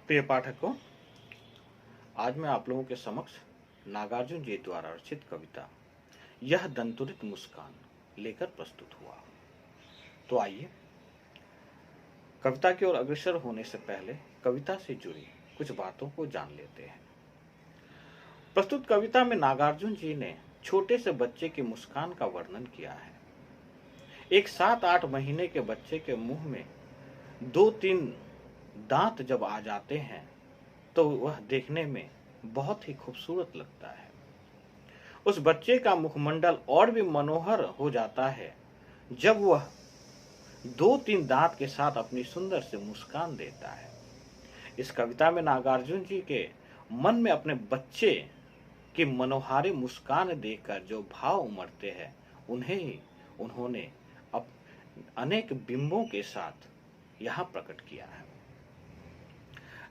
प्रिय पाठकों, आज मैं आप लोगों के समक्ष नागार्जुन जी द्वारा रचित कविता यह दंतुरित मुस्कान लेकर प्रस्तुत हुआ। तो आइए कविता की ओर अग्रसर होने से पहले कविता से जुड़ी कुछ बातों को जान लेते हैं। प्रस्तुत कविता में नागार्जुन जी ने छोटे से बच्चे की मुस्कान का वर्णन किया है। एक 7-8 महीने के बच्चे के मुंह में 2-3 दांत जब आ जाते हैं तो वह देखने में बहुत ही खूबसूरत लगता है। उस बच्चे का मुखमंडल और भी मनोहर हो जाता है जब वह 2-3 दांत के साथ अपनी सुंदर से मुस्कान देता है। इस कविता में नागार्जुन जी के मन में अपने बच्चे की मनोहारी मुस्कान देखकर जो भाव उमड़ते हैं उन्होंने अनेक बिंबों के साथ यहाँ प्रकट किया है।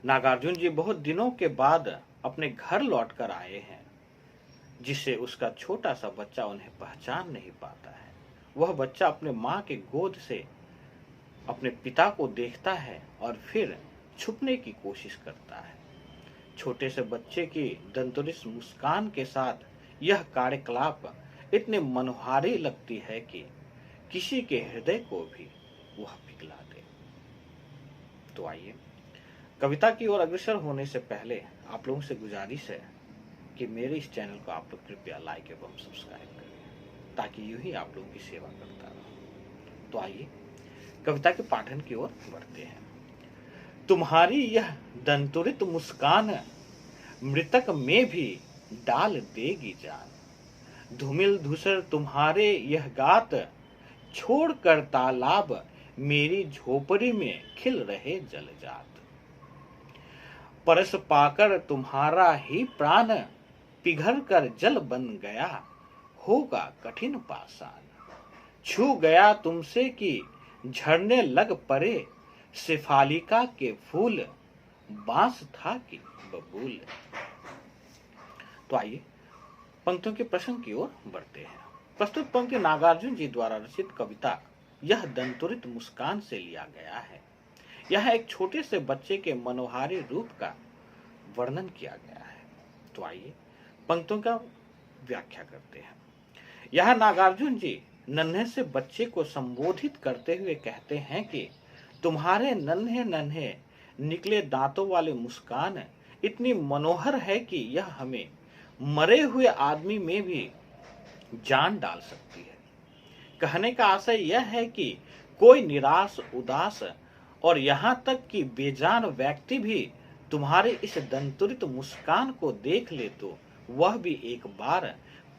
नागार्जुन जी बहुत दिनों के बाद अपने घर लौटकर आए हैं, जिससे उसका छोटा सा बच्चा उन्हें पहचान नहीं पाता है। वह बच्चा अपने माँ के गोद से अपने पिता को देखता है और फिर छुपने की कोशिश करता है। छोटे से बच्चे की दंतुरित मुस्कान के साथ यह कार्यकलाप इतनी मनोहारी लगती है कि किसी के हृदय को भी वह पिघला दे। तो आइए कविता की ओर अग्रसर होने से पहले आप लोगों से गुजारिश है कि मेरे इस चैनल को आप लोग कृपया लाइक एवं सब्सक्राइब करें, ताकि यूं ही आप लोगों की सेवा करता रहूं। तो आइए कविता के पाठन की ओर बढ़ते हैं। तुम्हारी यह दंतुरित मुस्कान मृतक में भी डाल देगी जान। धूमिल धूसर तुम्हारे यह गात छोड़कर तालाब मेरी झोपड़ी में खिल रहे जलजात। परस पाकर तुम्हारा ही प्राण पिघल कर जल बन गया होगा कठिन पाषाण। छू गया तुमसे कि झड़ने लग पड़े शेफालिका के फूल, बांस था कि बबूल। तो आइए पंक्तियों के प्रसंग की ओर बढ़ते हैं। प्रस्तुत पंक्ति नागार्जुन जी द्वारा रचित कविता यह दंतुरित मुस्कान से लिया गया है। यह एक छोटे से बच्चे के मनोहारी रूप का वर्णन किया गया है। तो आइए पंक्तियों का व्याख्या करते हैं। यह नागार्जुन जी नन्हे से बच्चे को संबोधित करते हुए कहते हैं कि तुम्हारे नन्हे नन्हे निकले दांतों वाले मुस्कान इतनी मनोहर है कि यह हमें मरे हुए आदमी में भी जान डाल सकती है। कहने का आशय यह है कि कोई निराश, उदास और यहाँ तक कि बेजान व्यक्ति भी तुम्हारे इस दंतुरित मुस्कान को देख ले तो वह भी एक बार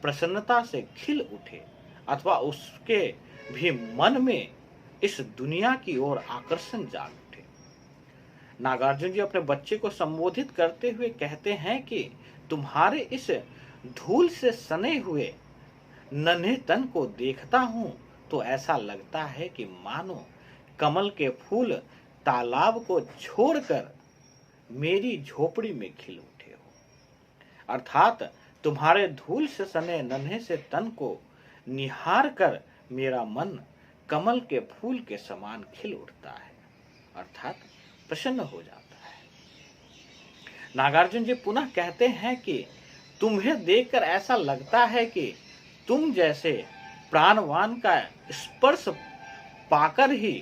प्रसन्नता से खिल उठे, अथवा उसके भी मन में इस दुनिया की ओर आकर्षण जाग उठे। नागार्जुन जी अपने बच्चे को संबोधित करते हुए कहते हैं कि तुम्हारे इस धूल से सने हुए नन्हे तन को देखता हूं तो ऐसा लगता है कि मानो कमल के फूल तालाब को छोड़कर मेरी झोपड़ी में खिल उठे हो। अर्थात तुम्हारे धूल से सने नन्हे से तन को निहार कर मेरा मन कमल के फूल के समान खिल उठता है, अर्थात प्रसन्न हो जाता है। नागार्जुन जी पुनः कहते हैं कि तुम्हें देखकर ऐसा लगता है कि तुम जैसे प्राणवान का स्पर्श पाकर ही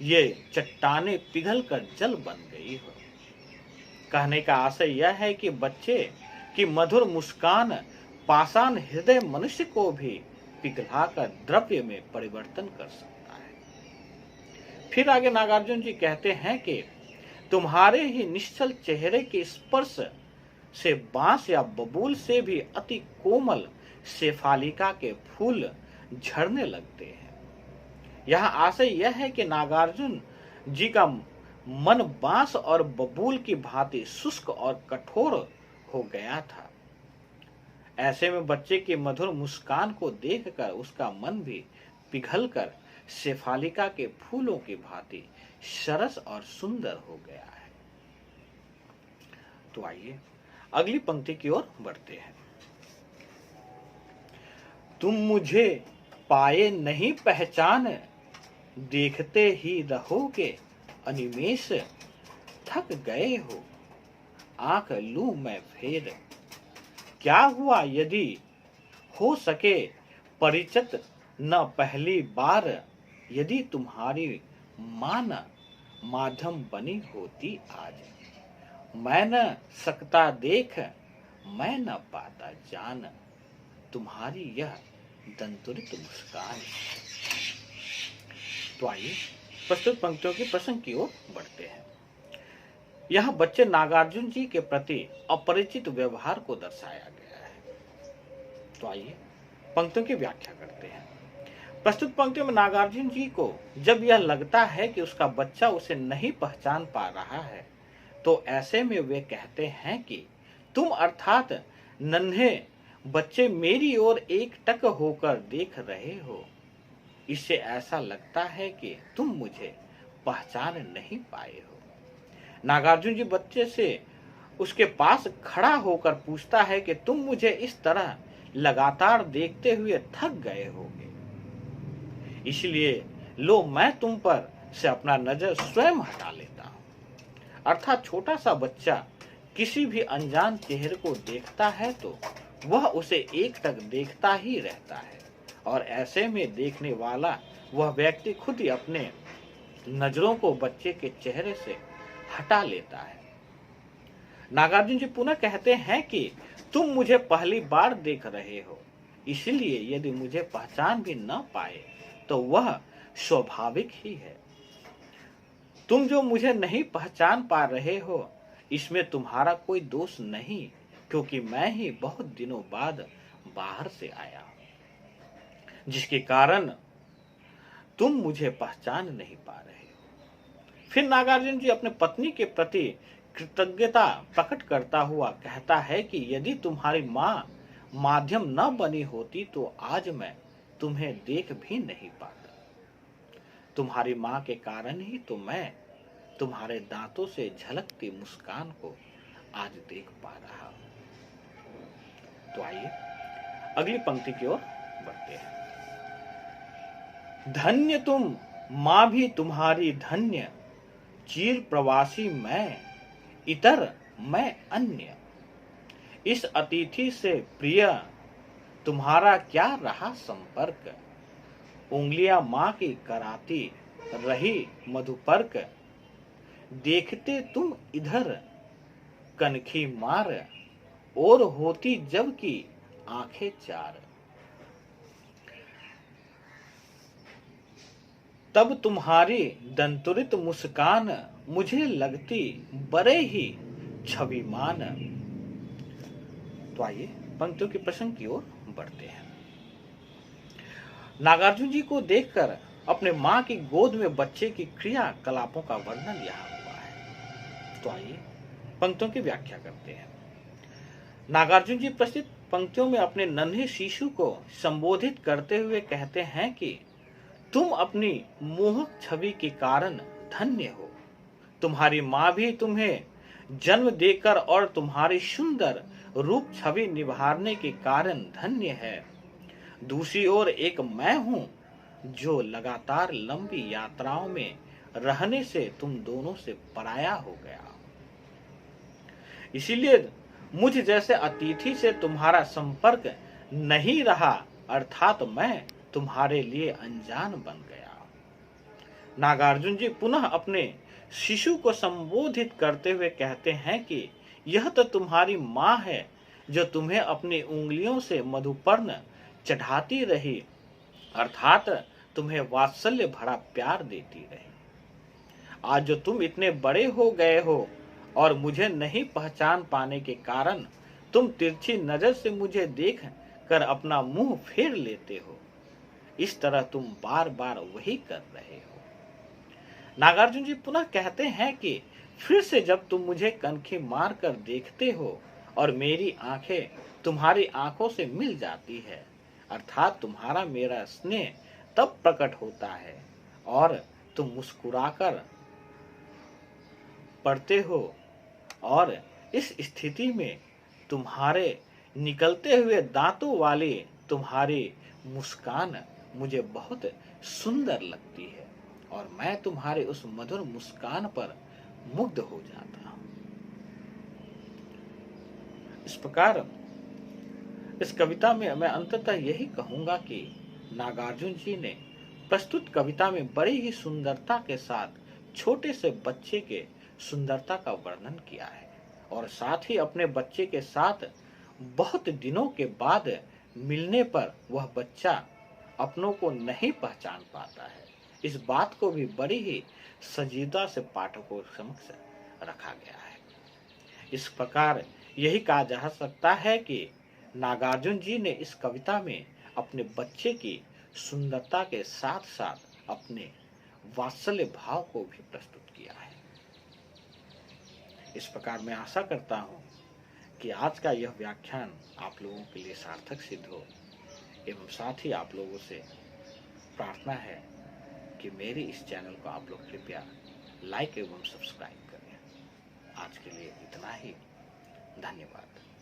ये चट्टानें पिघल कर जल बन गई हो। कहने का आशय यह है कि बच्चे की मधुर मुस्कान पाषाण हृदय मनुष्य को भी पिघलाकर द्रव्य में परिवर्तन कर सकता है। फिर आगे नागार्जुन जी कहते हैं कि तुम्हारे ही निश्चल चेहरे के स्पर्श से बांस या बबूल से भी अति कोमल शेफालिका के फूल झड़ने लगते हैं। यहाँ आशय यह है कि नागार्जुन जी का मन बांस और बबूल की भांति शुष्क और कठोर हो गया था। ऐसे में बच्चे की मधुर मुस्कान को देखकर उसका मन भी पिघलकर शेफालिका के फूलों की भांति सरस और सुंदर हो गया है। तो आइए अगली पंक्ति की ओर बढ़ते हैं। तुम मुझे पाए नहीं पहचान, देखते ही रहोगे अनिमेष। थक गए हो, आंख लूं मैं फेर। क्या हुआ यदि हो सके परिचित न पहली बार, यदि तुम्हारी मां न माध्यम बनी होती आज। मैं न सकता देख, मैं न पाता जान, तुम्हारी यह दंतुरित मुस्कान। तो आइए प्रस्तुत पंक्तियों के प्रसंग की ओर बढ़ते हैं। यह बच्चे नागार्जुन जी के प्रति अपरिचित व्यवहार को दर्शाया गया है। तो आइए पंक्तियों की व्याख्या करते हैं। प्रस्तुत पंक्तियों में नागार्जुन जी को जब यह लगता है कि उसका बच्चा उसे नहीं पहचान पा रहा है, तो ऐसे में वे कहते हैं कि तुम अर्थात नन्हे बच्चे मेरी ओर एकटक होकर देख रहे हो। इससे ऐसा लगता है कि तुम मुझे पहचान नहीं पाए हो। नागार्जुन जी बच्चे से उसके पास खड़ा होकर पूछता है कि तुम मुझे इस तरह लगातार देखते हुए थक गए होगे, इसलिए लो मैं तुम पर से अपना नजर स्वयं हटा लेता हूं। अर्थात छोटा सा बच्चा किसी भी अनजान चेहरे को देखता है तो वह उसे एकटक देखता ही रहता है, और ऐसे में देखने वाला वह व्यक्ति खुद ही अपने नजरों को बच्चे के चेहरे से हटा लेता है। नागार्जुन जी पुनः कहते हैं कि तुम मुझे पहली बार देख रहे हो, इसलिए यदि मुझे पहचान भी न पाए तो वह स्वाभाविक ही है। तुम जो मुझे नहीं पहचान पा रहे हो, इसमें तुम्हारा कोई दोष नहीं, क्योंकि मैं ही बहुत दिनों बाद बाहर से आया हूं, जिसके कारण तुम मुझे पहचान नहीं पा रहे हो। फिर नागार्जुन जी अपने पत्नी के प्रति कृतज्ञता प्रकट करता हुआ कहता है कि यदि तुम्हारी मां माध्यम न बनी होती तो आज मैं तुम्हें देख भी नहीं पाता। तुम्हारी मां के कारण ही तो मैं तुम्हारे दांतों से झलकती मुस्कान को आज देख पा रहा हूं। तो आइए अगली पंक्ति की ओर बढ़ते हैं। धन्य तुम मां भी तुम्हारी धन्य, चीर प्रवासी मैं इतर मैं अन्य। इस अतिथि से प्रिय तुम्हारा क्या रहा संपर्क, उंगलियां मां की कराती रही मधुपर्क। देखते तुम इधर कनखी मार, और होती जब की आंखें चार। तब तुम्हारी दंतुरित मुस्कान मुझे लगती बड़े ही छविमान। तो आइए पंक्तियों के प्रसंग की ओर बढ़ते हैं। नागार्जुन जी को देखकर अपने मां की गोद में बच्चे की क्रियाकलापों का वर्णन यहाँ हुआ है। तो आइए पंक्तियों की व्याख्या करते हैं। नागार्जुन जी प्रस्तुत पंक्तियों में अपने नन्हे शिशु को संबोधित करते हुए कहते हैं कि तुम अपनी मोहक छवि के कारण धन्य हो। तुम्हारी मां भी तुम्हें जन्म देकर और तुम्हारी सुंदर रूप छवि निभाने के कारण धन्य है। दूसरी ओर एक मैं हूं जो लगातार लंबी यात्राओं में रहने से तुम दोनों से पराया हो गया। इसीलिए मुझ जैसे अतिथि से तुम्हारा संपर्क नहीं रहा, अर्थात मैं तुम्हारे लिए अनजान बन गया। नागार्जुन जी पुनः अपने शिशु को संबोधित करते हुए कहते हैं कि यह तो तुम्हारी मां है जो तुम्हें अपनी उंगलियों से मधुपर्ण चढ़ाती रही, अर्थात तुम्हें वात्सल्य भरा प्यार देती रही। आज जो तुम इतने बड़े हो गए हो और मुझे नहीं पहचान पाने के कारण तुम तिरछी नजर से मुझे देख कर अपना मुंह फेर लेते हो, इस तरह तुम बार बार वही कर रहे हो। नागार्जुन जी पुनः कहते हैं कि फिर से जब तुम मुझे कनखी मार कर देखते हो और मेरी आंखें तुम्हारी आंखों से मिल जाती है, अर्थात तुम्हारा मेरा स्नेह तब प्रकट होता है और तुम मुस्कुराकर पड़ते हो, और इस स्थिति में तुम्हारे निकलते हुए दांतों वाली तुम्हारी मुस्कान मुझे बहुत सुंदर लगती है, और मैं तुम्हारे उस मधुर मुस्कान पर मुग्ध हो जाता हूं। इस प्रकार इस कविता में मैं अंततः यही कहूंगा कि नागार्जुन जी ने प्रस्तुत कविता में बड़ी ही सुंदरता के साथ छोटे से बच्चे के सुंदरता का वर्णन किया है और साथ ही अपने बच्चे के साथ बहुत दिनों के बाद मिलने पर वह बच्चा अपनों को नहीं पहचान पाता है। इस बात को भी बड़ी ही संजीदता से पाठकों समक्ष रखा गया है। इस प्रकार यही कहा जा सकता है कि नागार्जुन जी ने इस कविता में अपने बच्चे की सुंदरता के साथ साथ अपने वात्सल्य भाव को भी प्रस्तुत किया है। इस प्रकार मैं आशा करता हूं कि आज का यह व्याख्यान आप लोगों के लिए सार्थक सिद्ध हो एवं साथ ही आप लोगों से प्रार्थना है कि मेरे इस चैनल को आप लोग कृपया लाइक एवं सब्सक्राइब करें। आज के लिए इतना ही। धन्यवाद।